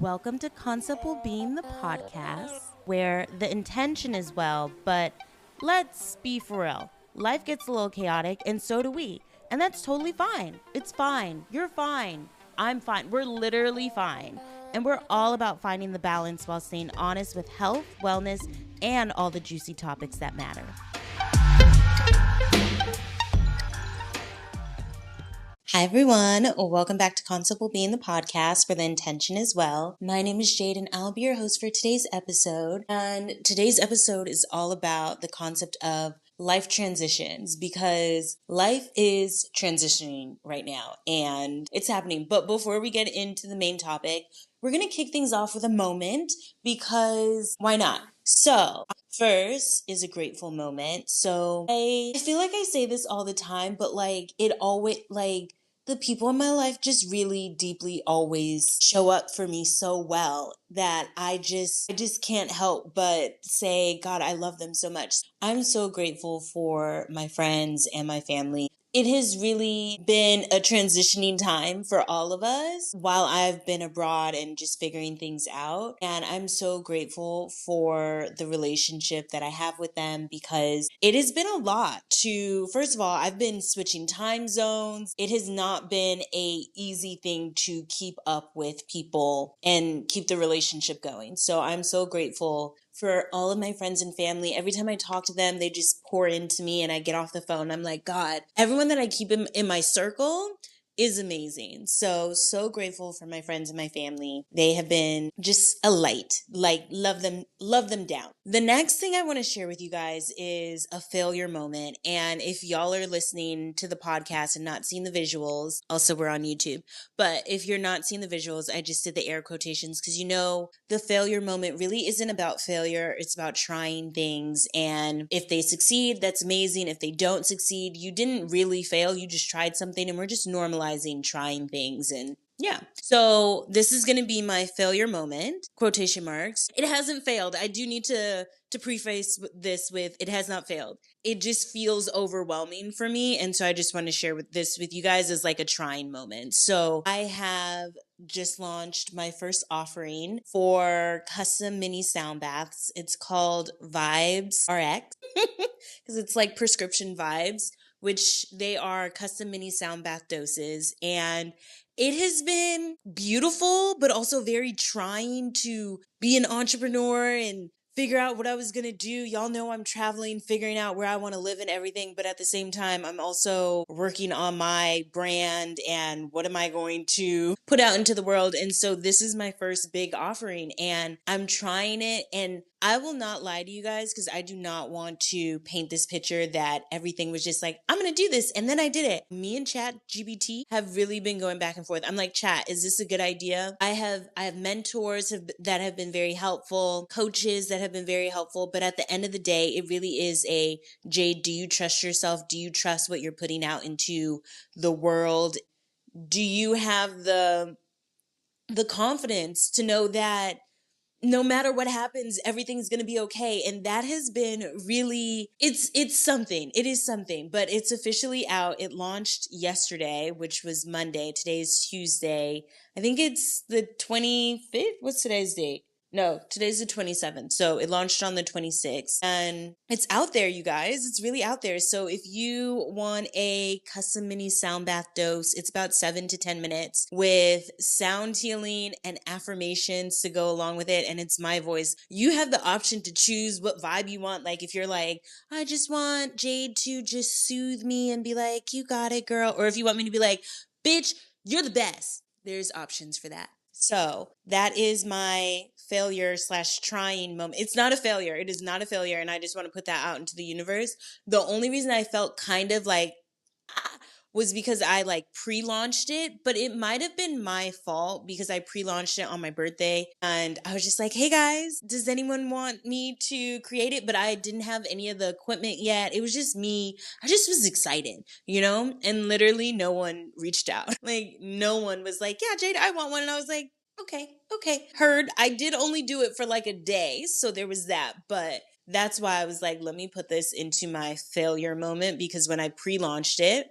Welcome to Concept Being the podcast, where the intention is well, but let's be for real. Life gets a little chaotic, and so do we. And that's totally fine. It's fine. You're fine. I'm fine. We're literally fine. And we're all about finding the balance while staying honest with health, wellness, and all the juicy topics that matter. Hi, everyone. Welcome back to Concept Being the podcast, where the intention is well. My name is Jade, and I'll be your host for today's episode. And today's episode is all about the concept of life transitions, because life is transitioning right now and it's happening. But before we get into the main topic, we're going to kick things off with a moment, because why not? So, first is a grateful moment. So, I feel like I say this all the time, but it always, the people in my life just really deeply always show up for me so well that I just can't help but say, God, I love them so much. I'm so grateful for my friends and my family. It has really been a transitioning time for all of us while I've been abroad and just figuring things out. And I'm so grateful for the relationship that I have with them, because it has been a lot to, first of all, I've been switching time zones. It has not been a easy thing to keep up with people and keep the relationship going. So I'm so grateful for all of my friends and family. Every time I talk to them, they just pour into me, and I get off the phone. I'm like, God, everyone that I keep in my circle is amazing. So grateful for my friends and my family. They have been just a light. Love them down. The next thing I want to share with you guys is a failure moment. And if y'all are listening to the podcast and not seeing the visuals, also we're on YouTube, but if you're not seeing the visuals, I just did the air quotations, because the failure moment really isn't about failure. It's about trying things. And if they succeed, that's amazing. If they don't succeed, you didn't really fail. You just tried something, and we're just normalizing trying things. And yeah. So this is going to be my failure moment, quotation marks. It hasn't failed. I do need to preface this with, it has not failed. It just feels overwhelming for me. And so I just want to share this with you guys as like a trying moment. So I have just launched my first offering for custom mini sound baths. It's called Vibes RX, because it's like prescription vibes, which they are custom mini sound bath doses. And it has been beautiful, but also very trying to be an entrepreneur and figure out what I was going to do. Y'all know I'm traveling, figuring out where I want to live and everything. But at the same time, I'm also working on my brand and what am I going to put out into the world. And so this is my first big offering, and I'm trying it. And I will not lie to you guys, because I do not want to paint this picture that everything was just like, I'm going to do this, and then I did it. Me and Chat GBT have really been going back and forth. I'm like, Chat, is this a good idea? I have mentors that have been very helpful, coaches that have been very helpful. But at the end of the day, it really is a, Jade, do you trust yourself? Do you trust what you're putting out into the world? Do you have the confidence to know that no matter what happens, everything's going to be okay? And that has been really, it's something. It is something, but it's officially out. It launched yesterday, which was Monday. Today's Tuesday. I think it's the 25th. What's today's date? No, today's the 27th. So it launched on the 26th, and it's out there, you guys. It's really out there. So if you want a custom mini sound bath dose, it's about 7 to 10 minutes with sound healing and affirmations to go along with it. And it's my voice. You have the option to choose what vibe you want. Like if you're like, I just want Jade to just soothe me and be like, you got it, girl. Or if you want me to be like, bitch, you're the best. There's options for that. So that is my failure/trying moment. It's not a failure. It is not a failure. And I just want to put that out into the universe. The only reason I felt kind of like, was because I pre-launched it, but it might have been my fault because I pre-launched it on my birthday, and I was just like, hey guys, does anyone want me to create it? But I didn't have any of the equipment yet. It was just me. I just was excited, and literally no one reached out. No one was like, yeah, Jade, I want one. And I was like, okay, heard. I did only do it for a day, so there was that, but that's why I was like, let me put this into my failure moment, because when I pre-launched it,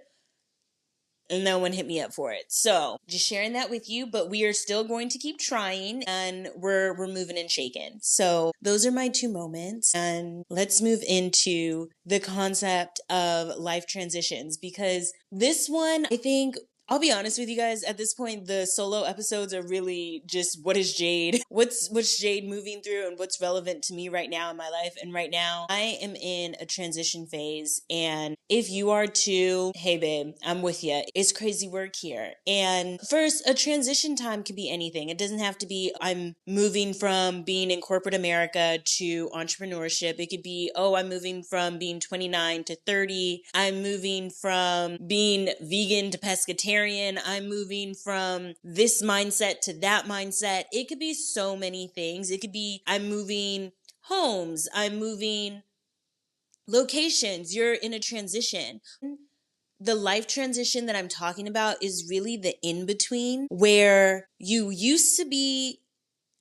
and no one hit me up for it. So just sharing that with you, but we are still going to keep trying, and we're moving and shaking. So those are my two moments. And let's move into the concept of life transitions, because this one, I think, I'll be honest with you guys, at this point, the solo episodes are really just what is Jade? What's Jade moving through and what's relevant to me right now in my life? And right now, I am in a transition phase. And if you are too, hey babe, I'm with you. It's crazy work here. And first, a transition time can be anything. It doesn't have to be I'm moving from being in corporate America to entrepreneurship. It could be, oh, I'm moving from being 29 to 30. I'm moving from being vegan to pescatarian. I'm moving from this mindset to that mindset. It could be so many things. It could be I'm moving homes. I'm moving locations. You're in a transition. The life transition that I'm talking about is really the in between, where you used to be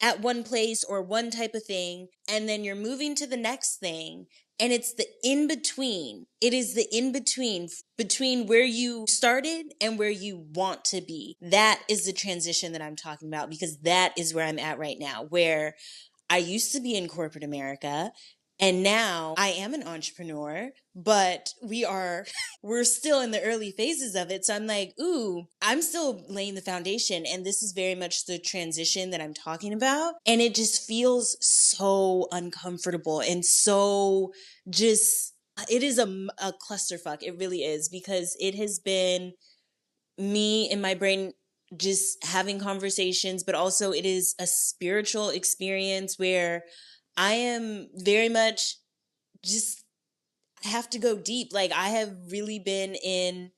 at one place or one type of thing, and then you're moving to the next thing. And it's the in between. It is the in between where you started and where you want to be. That is the transition that I'm talking about, because that is where I'm at right now, where I used to be in corporate America, and now I am an entrepreneur, but we're still in the early phases of it. So I'm like, ooh, I'm still laying the foundation. And this is very much the transition that I'm talking about. And it just feels so uncomfortable and so just, it is a clusterfuck. It really is, because it has been me and my brain just having conversations, but also it is a spiritual experience where I am very much just, I have to go deep. Like, I have really been in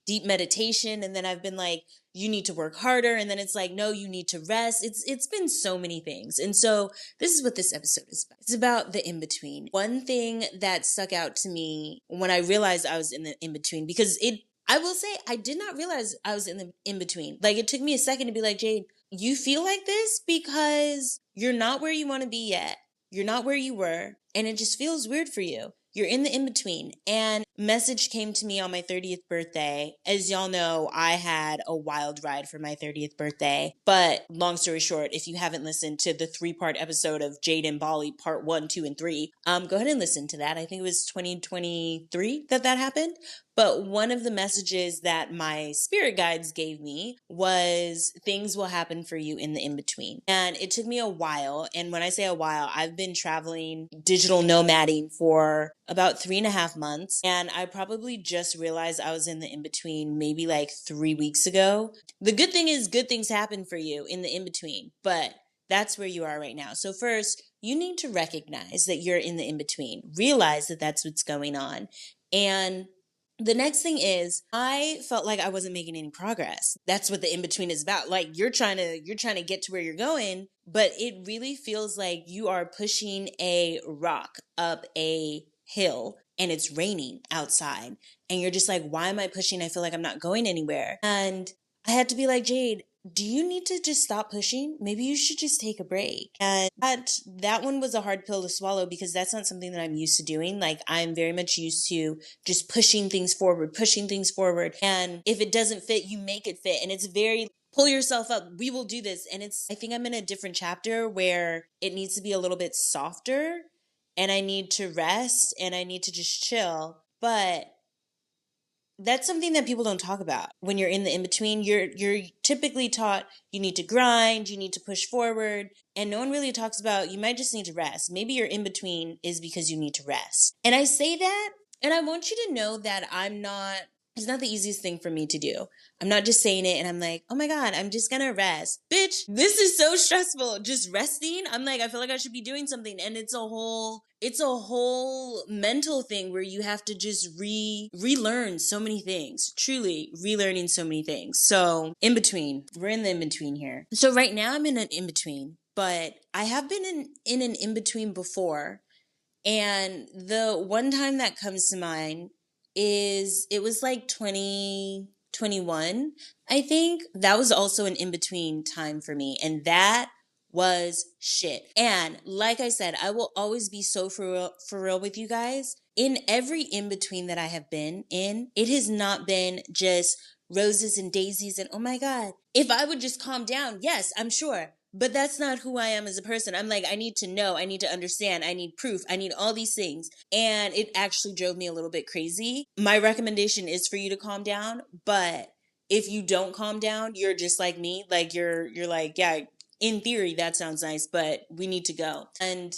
deep meditation, and then I've been like, you need to work harder, and then it's like, no, you need to rest. It's been so many things. And so this is what this episode is about. It's about the in between. One thing that stuck out to me when I realized I was in the in between, because I will say, I did not realize I was in the in between. Like, it took me a second to be like, Jade, you feel like this because you're not where you want to be yet. You're not where you were, and it just feels weird for you. You're in the in between. And message came to me on my 30th birthday. As y'all know, I had a wild ride for my 30th birthday. But long story short, if you haven't listened to the 3-part episode of Jade and Bali, part 1, 2, and 3, go ahead and listen to that. I think it was 2023 that happened. But one of the messages that my spirit guides gave me was things will happen for you in the in-between. And it took me a while. And when I say a while, I've been traveling digital nomading for about 3.5 months. And I probably just realized I was in the in-between maybe like 3 weeks ago. The good thing is good things happen for you in the in-between, but that's where you are right now. So first, you need to recognize that you're in the in-between. Realize that that's what's going on. And the next thing is, I felt like I wasn't making any progress. That's what the in-between is about. Like, you're trying to get to where you're going, but it really feels like you are pushing a rock up a hill and it's raining outside. And you're just like, why am I pushing? I feel like I'm not going anywhere. And I had to be like, Jade, do you need to just stop pushing? Maybe you should just take a break. And that one was a hard pill to swallow, because that's not something that I'm used to doing. Like, I'm very much used to just pushing things forward. And if it doesn't fit, you make it fit. And it's very pull yourself up. We will do this. And I think I'm in a different chapter where it needs to be a little bit softer, and I need to rest and I need to just chill. But that's something that people don't talk about. When you're in the in-between, you're typically taught you need to grind, you need to push forward, and no one really talks about you might just need to rest. Maybe your in-between is because you need to rest. And I say that, and I want you to know that it's not the easiest thing for me to do. I'm not just saying it and I'm like, oh my God, I'm just gonna rest. Bitch, this is so stressful. Just resting. I'm like, I feel like I should be doing something. And it's a whole mental thing where you have to just relearn so many things. Truly relearning so many things. So in between, we're in the in between here. So right now I'm in an in between, but I have been in an in between before. And the one time that comes to mind is it was like 2021. I think that was also an in-between time for me. And that was shit. And like I said, I will always be so for real with you guys. in every in between that I have been in, it has not been just roses and daisies and oh my God. If I would just calm down, yes, I'm sure. But that's not who I am as a person. I'm like, I need to know, I need to understand, I need proof, I need all these things. And it actually drove me a little bit crazy. My recommendation is for you to calm down, but if you don't calm down, you're just like me. Like you're like, yeah, in theory that sounds nice, but we need to go. And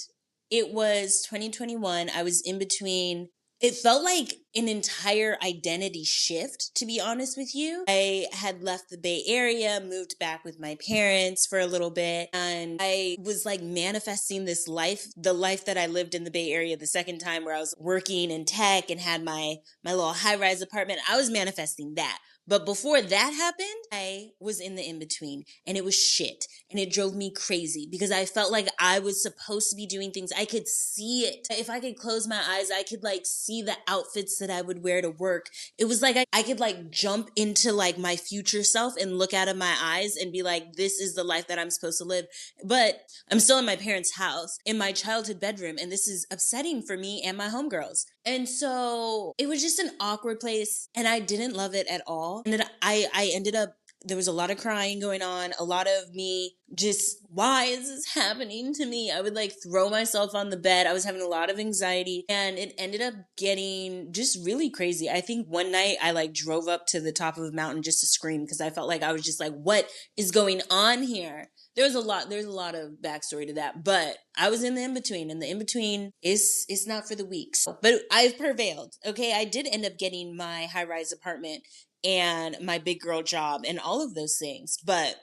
it was 2021. I was in between. It felt like an entire identity shift, to be honest with you. I had left the Bay Area, moved back with my parents for a little bit, and I was like manifesting this life, the life that I lived in the Bay Area the second time where I was working in tech and had my little high-rise apartment. I was manifesting that. But before that happened, I was in the in-between and it was shit. And it drove me crazy because I felt like I was supposed to be doing things. I could see it. If I could close my eyes, I could like see the outfits that I would wear to work. It was like I could like jump into like my future self and look out of my eyes and be like, this is the life that I'm supposed to live. But I'm still in my parents' house in my childhood bedroom. And this is upsetting for me and my homegirls. And so it was just an awkward place and I didn't love it at all. And then I ended up, there was a lot of crying going on, a lot of me just, why is this happening to me? I would like throw myself on the bed. I was having a lot of anxiety and it ended up getting just really crazy. I think one night I like drove up to the top of a mountain just to scream because I felt like I was just like, what is going on here? There's a lot of backstory to that, but I was in the in-between and the in-between is not for the weak. But I've prevailed. Okay. I did end up getting my high-rise apartment and my big girl job and all of those things, but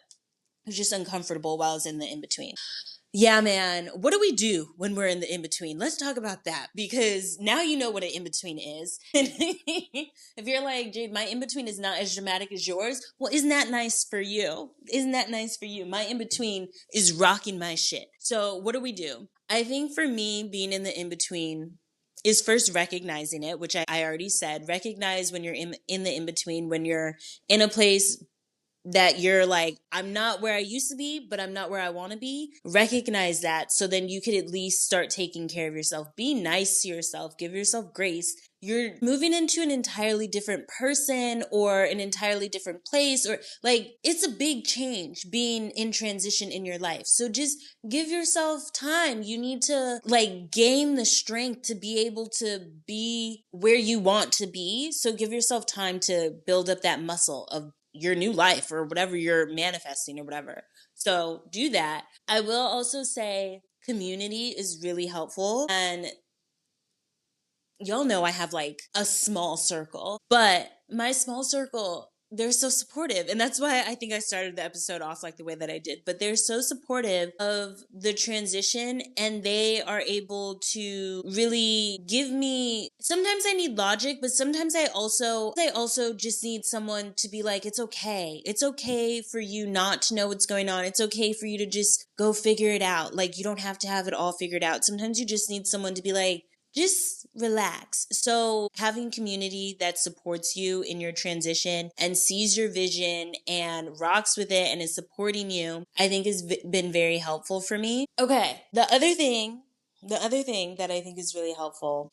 it was just uncomfortable while I was in the in-between. Yeah, man. What do we do when we're in the in-between? Let's talk about that because now you know what an in-between is. If you're like, Jade, my in-between is not as dramatic as yours, well, isn't that nice for you? Isn't that nice for you? My in-between is rocking my shit. So what do we do? I think for me, being in the in-between is first recognizing it, which I already said. Recognize when you're in the in-between, when you're in a place that you're like, I'm not where I used to be, but I'm not where I want to be. Recognize that so then you could at least start taking care of yourself. Be nice to yourself. Give yourself grace. You're moving into an entirely different person or an entirely different place or like it's a big change being in transition in your life. So just give yourself time. You need to like gain the strength to be able to be where you want to be. So give yourself time to build up that muscle of your new life or whatever you're manifesting or whatever. So do that. I will also say community is really helpful. And y'all know I have like a small circle, but my small circle, they're so supportive. And that's why I think I started the episode off like the way that I did. But they're so supportive of the transition and they are able to really give me, sometimes I need logic, but sometimes I also just need someone to be like, it's okay. It's okay for you not to know what's going on. It's okay for you to just go figure it out. Like you don't have to have it all figured out. Sometimes you just need someone to be like, just relax. So having community that supports you in your transition and sees your vision and rocks with it and is supporting you, I think has been very helpful for me. Okay. The other thing that I think is really helpful,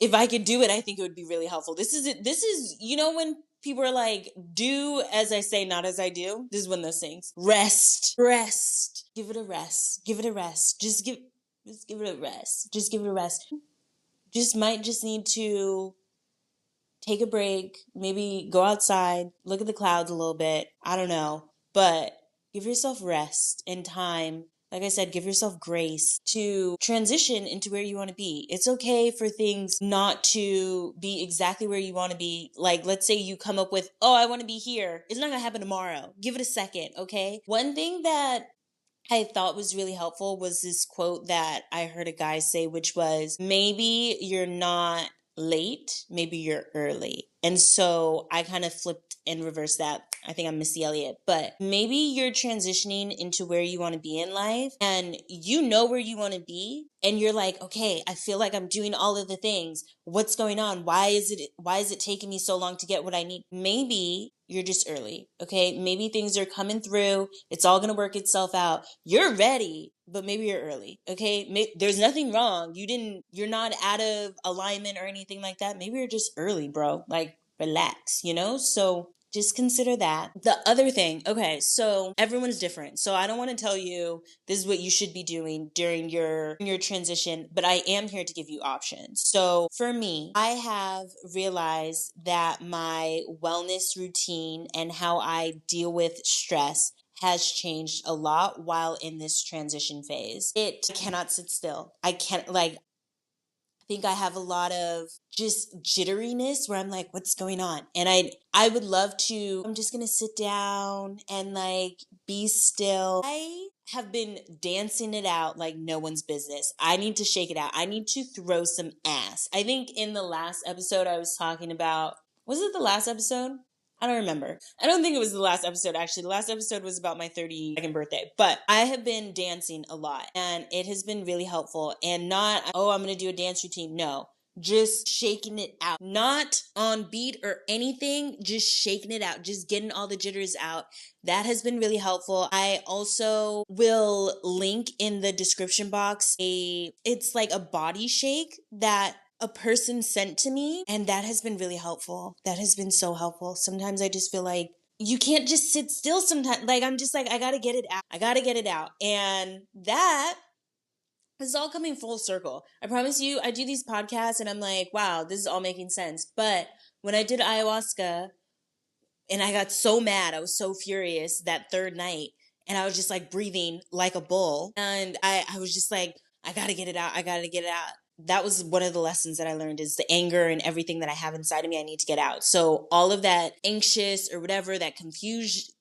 if I could do it, I think it would be really helpful. This is, you know, when people are like, do as I say, not as I do. This is one of those things. Rest. Give it a rest. Give it a rest. Just give it a rest. Just give it a rest. Might just need to take a break, maybe go outside, look at the clouds a little bit. I don't know. But give yourself rest and time. Like I said, give yourself grace to transition into where you want to be. It's okay for things not to be exactly where you want to be. Like, let's say you come up with, oh, I want to be here. It's not going to happen tomorrow. Give it a second, okay? One thing that I thought was really helpful was this quote that I heard a guy say, which was, maybe you're not late, maybe you're early. And so I kind of flipped and reversed that. I think I'm Missy Elliott, but maybe you're transitioning into where you want to be in life and you know where you want to be and you're like, okay, I feel like I'm doing all of the things. What's going on? Why is it taking me so long to get what I need? Maybe you're just early. Okay? Maybe things are coming through. It's all going to work itself out. You're ready, but maybe you're early. Okay? There's nothing wrong. You're not out of alignment or anything like that. Maybe you're just early, bro. Like, relax, So just consider that. The other thing, okay, so everyone's different. So I don't want to tell you this is what you should be doing during your transition, but I am here to give you options. So for me, I have realized that my wellness routine and how I deal with stress has changed a lot while in this transition phase. It cannot sit still. I can't like think I have a lot of just jitteriness where I'm like, what's going on? And I would love to, I'm just gonna sit down and like be still. I have been dancing it out like no one's business. I need to shake it out. I need to throw some ass. I think in the last episode I was talking about, was it the last episode? I don't remember. I don't think it was the last episode, actually. The last episode was about my 32nd birthday. But I have been dancing a lot and it has been really helpful. And not, oh, I'm going to do a dance routine. No, just shaking it out. Not on beat or anything, just shaking it out, just getting all the jitters out. That has been really helpful. I also will link in the description box it's like a body shake that a person sent to me, and that has been really helpful. That has been so helpful. Sometimes I just feel like you can't just sit still sometimes. Like I'm just like, I gotta get it out. I gotta get it out. And that is all coming full circle. I promise you, I do these podcasts and I'm like, wow, this is all making sense. But when I did ayahuasca and I got so mad, I was so furious that third night, and I was just like breathing like a bull. And I was just like, I gotta get it out. I gotta get it out. That was one of the lessons that I learned is the anger and everything that I have inside of me, I need to get out. So all of that anxious or whatever, that confused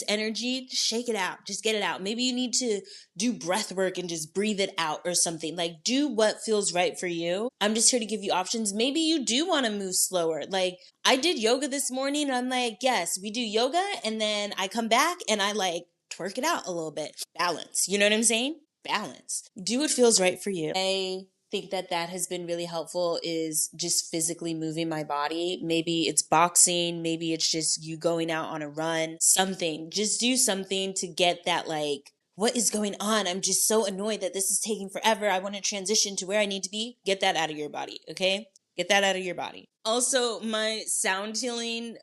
energy, just shake it out. Just get it out. Maybe you need to do breath work and just breathe it out or something. Like do what feels right for you. I'm just here to give you options. Maybe you do want to move slower. Like I did yoga this morning and I'm like, yes, we do yoga. And then I come back and I like twerk it out a little bit. Balance. You know what I'm saying? Balance. Do what feels right for you. I think that has been really helpful is just physically moving my body. Maybe it's boxing, maybe it's just you going out on a run, something. Just do something to get that like, what is going on? I'm just so annoyed that this is taking forever. I want to transition to where I need to be. Get that out of your body, okay? Get that out of your body. Also, my sound healing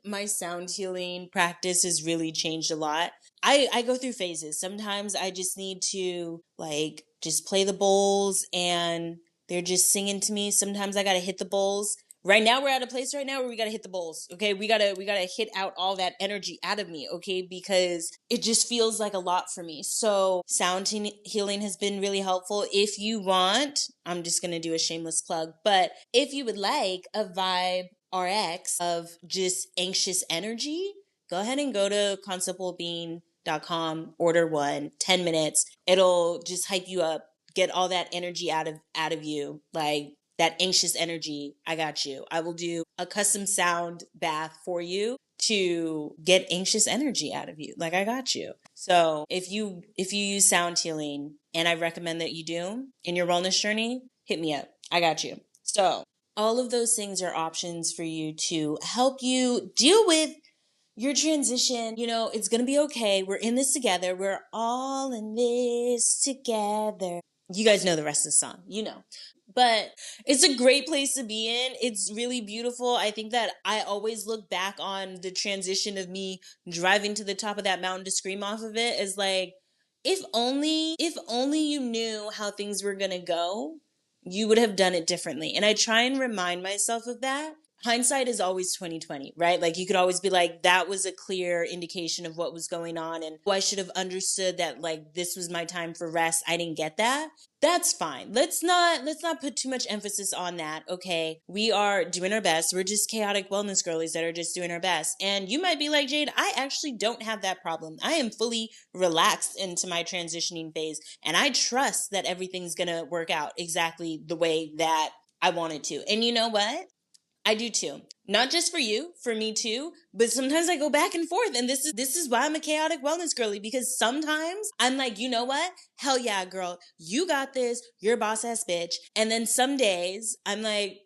practice has really changed a lot. I go through phases. Sometimes I just need to like just play the bowls and they're just singing to me. Sometimes I gotta hit the bowls. Right now we're at a place right now where we gotta hit the bowls. Okay, we gotta hit out all that energy out of me. Okay, because it just feels like a lot for me. So healing has been really helpful. If you want, I'm just gonna do a shameless plug, but if you would like a vibe RX of just anxious energy, go ahead and go to conceptwellbeing.com, order one, 10 minutes. It'll just hype you up, get all that energy out of you, like that anxious energy. I got you. I will do a custom sound bath for you to get anxious energy out of you. Like I got you. So if you use sound healing, and I recommend that you do in your wellness journey, hit me up. I got you. So all of those things are options for you to help you deal with your transition. It's going to be okay. We're in this together. We're all in this together. You guys know the rest of the song, But it's a great place to be in. It's really beautiful. I think that I always look back on the transition of me driving to the top of that mountain to scream off of it as like, if only you knew how things were going to go, you would have done it differently. And I try and remind myself of that. Hindsight is always 2020, right? Like you could always be like, that was a clear indication of what was going on. And I should have understood that like, this was my time for rest. I didn't get that. That's fine. Let's not put too much emphasis on that. Okay. We are doing our best. We're just chaotic wellness girlies that are just doing our best. And you might be like, Jade, I actually don't have that problem. I am fully relaxed into my transitioning phase. And I trust that everything's going to work out exactly the way that I want it to. And you know what? I do too. Not just for you, for me too, but sometimes I go back and forth. And this is why I'm a chaotic wellness girly, because sometimes I'm like, you know what? Hell yeah, girl. You got this. You're a boss ass bitch. And then some days I'm like,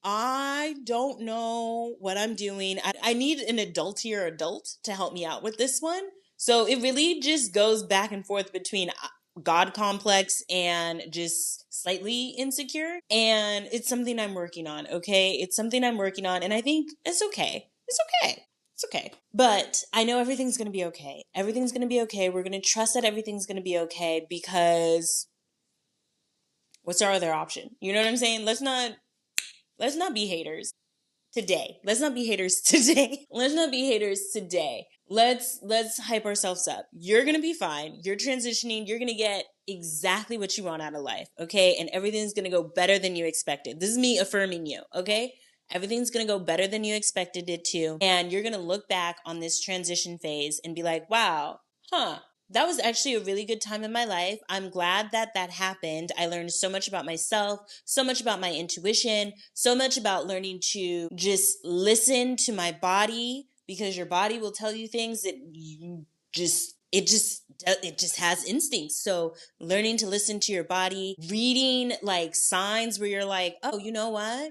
I don't know what I'm doing. I need an adultier adult to help me out with this one. So it really just goes back and forth between God complex and just slightly insecure. And it's something I'm working on, okay? It's something I'm working on. And I think it's okay. It's okay. It's okay. But I know everything's going to be okay. Everything's going to be okay. We're going to trust that everything's going to be okay, because what's our other option? You know what I'm saying? Let's not be haters today. Let's not be haters today. Let's not be haters today. Let's hype ourselves up. You're going to be fine. You're transitioning. You're going to get exactly what you want out of life, okay? And everything's going to go better than you expected. This is me affirming you, okay? Everything's going to go better than you expected it to. And you're going to look back on this transition phase and be like, wow, that was actually a really good time in my life. I'm glad that that happened. I learned so much about myself, so much about my intuition, so much about learning to just listen to my body, because your body will tell you things that it just has instincts. So learning to listen to your body, reading like signs where you're like, oh, you know what?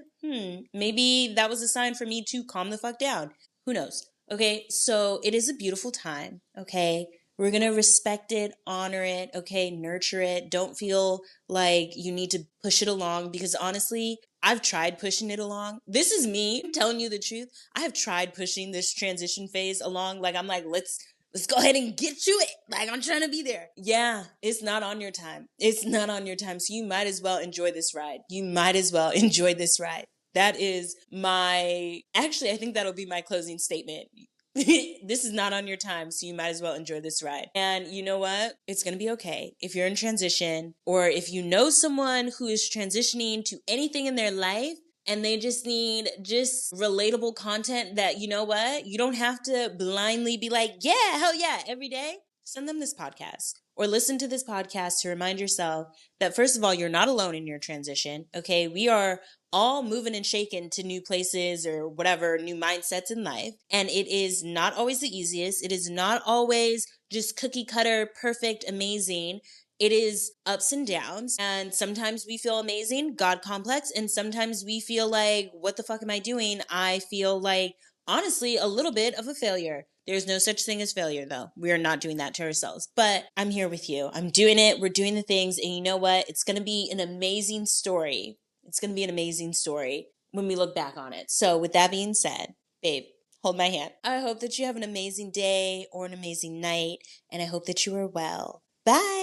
Maybe that was a sign for me to calm the fuck down. Who knows? Okay, so it is a beautiful time. Okay, we're going to respect it, honor it, okay, nurture it. Don't feel like you need to push it along, because honestly, I've tried pushing it along. This is me telling you the truth. I have tried pushing this transition phase along. Like, I'm like, let's go ahead and get to it. Like, I'm trying to be there. Yeah, it's not on your time. It's not on your time. So you might as well enjoy this ride. You might as well enjoy this ride. That is actually, I think that'll be my closing statement. This is not on your time, so you might as well enjoy this ride. And you know what? It's going to be okay. If you're in transition, or if you know someone who is transitioning to anything in their life and they just need just relatable content, that, you know what? You don't have to blindly be like, yeah, hell yeah, every day. Send them this podcast, or listen to this podcast to remind yourself that, first of all, you're not alone in your transition. Okay. We are all moving and shaking to new places or whatever, new mindsets in life. And it is not always the easiest. It is not always just cookie cutter, perfect, amazing. It is ups and downs. And sometimes we feel amazing, God complex. And sometimes we feel like, what the fuck am I doing? I feel like, honestly, a little bit of a failure. There's no such thing as failure, though. We are not doing that to ourselves. But I'm here with you. I'm doing it. We're doing the things. And you know what? It's going to be an amazing story. It's going to be an amazing story when we look back on it. So with that being said, babe, hold my hand. I hope that you have an amazing day or an amazing night. And I hope that you are well. Bye.